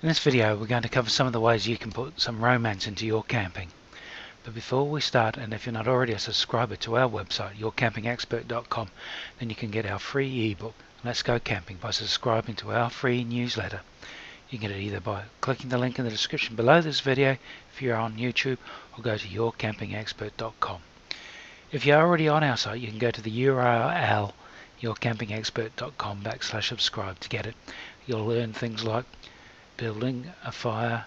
In this video we're going to cover some of the ways you can put some romance into your camping. But before we start, and if you're not already a subscriber to our website yourcampingexpert.com, then you can get our free ebook Let's Go Camping by subscribing to our free newsletter. You can get it either by clicking the link in the description below this video if you're on YouTube, or go to yourcampingexpert.com. If you're already on our site, you can go to the URL yourcampingexpert.com/subscribe to get it. You'll learn things like building a fire,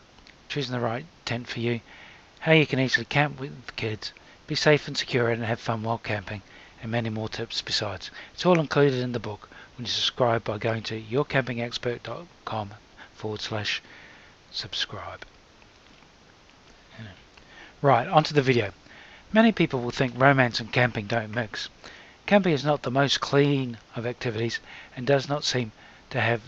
choosing the right tent for you, how you can easily camp with kids, be safe and secure and have fun while camping, and many more tips besides. It's all included in the book when you subscribe by going to yourcampingexpert.com/subscribe. Right, onto the video. Many people will think romance and camping don't mix. Camping is not the most clean of activities and does not seem to have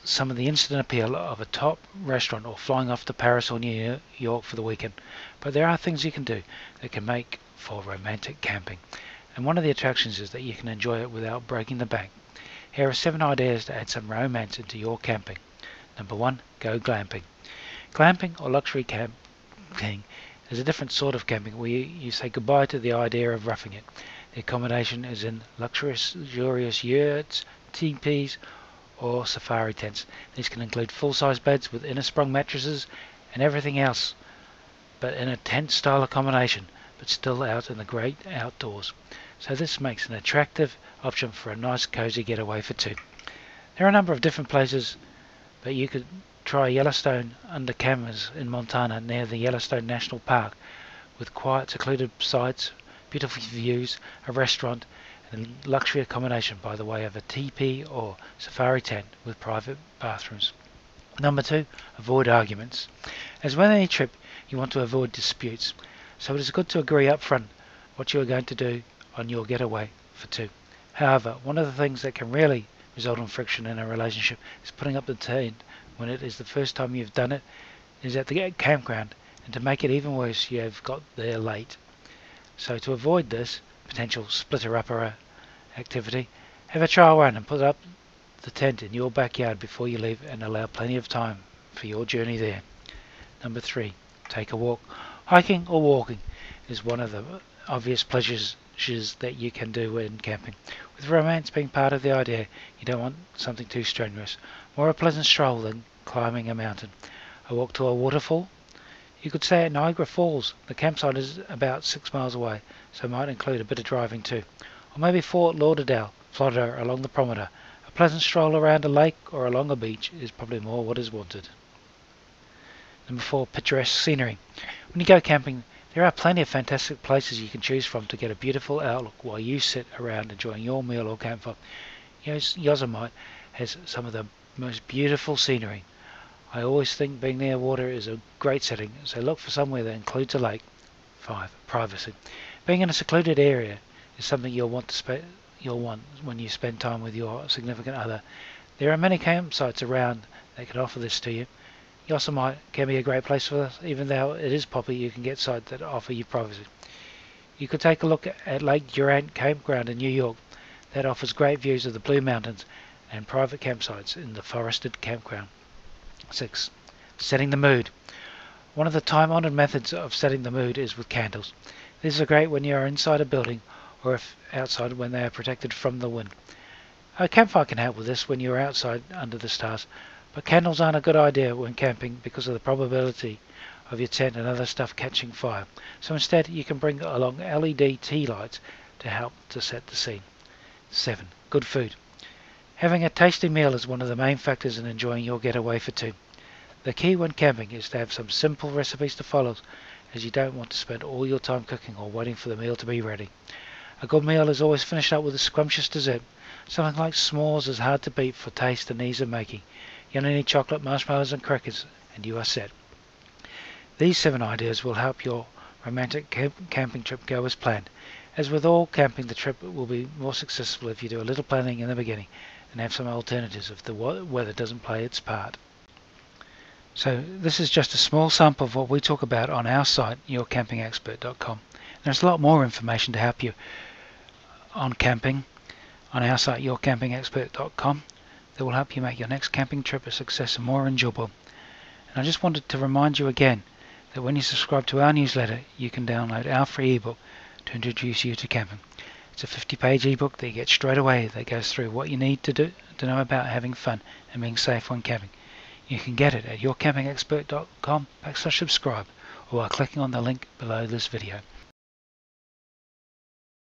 some of the instant appeal of a top restaurant or flying off to Paris or New York for the weekend. But there are things you can do that can make for romantic camping. And one of the attractions is that you can enjoy it without breaking the bank. Here are 7 ideas to add some romance into your camping. Number 1, go glamping. Glamping or luxury camping is a different sort of camping where you say goodbye to the idea of roughing it. The accommodation is in luxurious yurts, teepees, or safari tents. These can include full-size beds with inner-sprung mattresses and everything else, but in a tent-style accommodation, but still out in the great outdoors. So this makes an attractive option for a nice cozy getaway for 2. There are a number of different places, but you could try Yellowstone under canvas in Montana near the Yellowstone National Park, with quiet, secluded sites, beautiful views, a restaurant, and luxury accommodation by the way of a teepee or safari tent with private bathrooms. Number 2, avoid arguments. As with any trip, you want to avoid disputes, so it is good to agree up front what you are going to do on your getaway for 2. However, one of the things that can really result in friction in a relationship is putting up the tent when it is the first time you've done it is at the campground, and to make it even worse, you have got there late. So to avoid this potential splitter-upper activity, have a trial run and put up the tent in your backyard before you leave and allow plenty of time for your journey there. Number 3, take a walk. Hiking or walking is one of the obvious pleasures that you can do when camping. With romance being part of the idea, you don't want something too strenuous. More a pleasant stroll than climbing a mountain. A walk to a waterfall? You could stay at Niagara Falls. The campsite is about 6 miles away, so it might include a bit of driving too. Or maybe Fort Lauderdale, Florida, along the Promenade. A pleasant stroll around a lake or along a beach is probably more what is wanted. Number 4, picturesque scenery. When you go camping, there are plenty of fantastic places you can choose from to get a beautiful outlook while you sit around enjoying your meal or campfire. Yosemite has some of the most beautiful scenery. I always think being near water is a great setting, so look for somewhere that includes a lake. 5, privacy. Being in a secluded area is something you'll want when you spend time with your significant other. There are many campsites around that can offer this to you. Yosemite can be a great place for this. Even though it is popular, you can get sites that offer you privacy. You could take a look at Lake Durant Campground in New York. That offers great views of the Blue Mountains and private campsites in the forested campground. 6, setting the mood. One of the time-honored methods of setting the mood is with candles. These are great when you are inside a building, or if outside when they are protected from the wind. A campfire can help with this when you are outside under the stars, but candles aren't a good idea when camping because of the probability of your tent and other stuff catching fire. So instead you can bring along LED tea lights to help to set the scene. 7, good food. Having a tasty meal is one of the main factors in enjoying your getaway for 2. The key when camping is to have some simple recipes to follow, as you don't want to spend all your time cooking or waiting for the meal to be ready. A good meal is always finished up with a scrumptious dessert. Something like s'mores is hard to beat for taste and ease of making. You only need chocolate, marshmallows and crackers, and you are set. These 7 ideas will help your romantic camping trip go as planned. As with all camping, the trip will be more successful if you do a little planning in the beginning and have some alternatives if the weather doesn't play its part. So this is just a small sample of what we talk about on our site, yourcampingexpert.com. There's a lot more information to help you on camping on our site, yourcampingexpert.com, that will help you make your next camping trip a success and more enjoyable. And I just wanted to remind you again that when you subscribe to our newsletter, you can download our free ebook to introduce you to camping. It's a 50-page ebook that you get straight away that goes through what you need to know about having fun and being safe when camping. You can get it at yourcampingexpert.com/subscribe or by clicking on the link below this video.